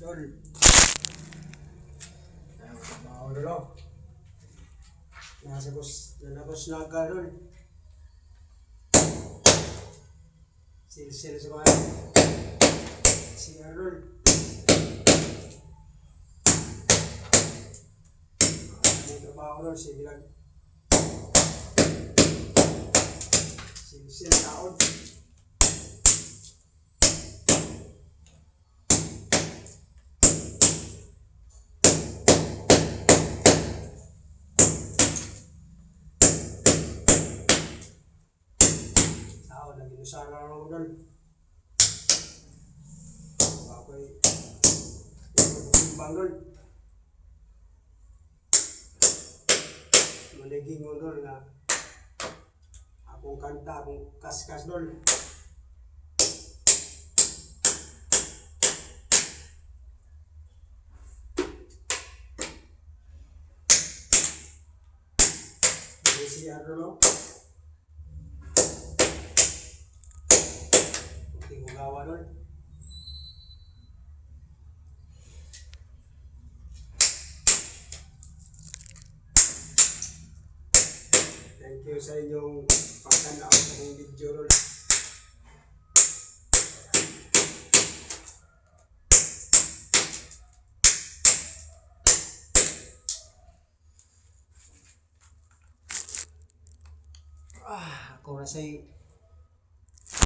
Dol. Trabaho dolo. Nalabos na ka, Dol. Sil sa mga siya, Dol. Ang trabaho, Dol. Sige lang. Sil taon. Taon, nag-inusara na ako, Dol. Ako'y bang, Dol. Maliging mo, Dol, na akong kanta, akong kaskas, Dol. Siya, Dol. Okay, hugawa, Dol. Thank you sa inyong pagtanaw sa mong video, Dol. Ako na sa'y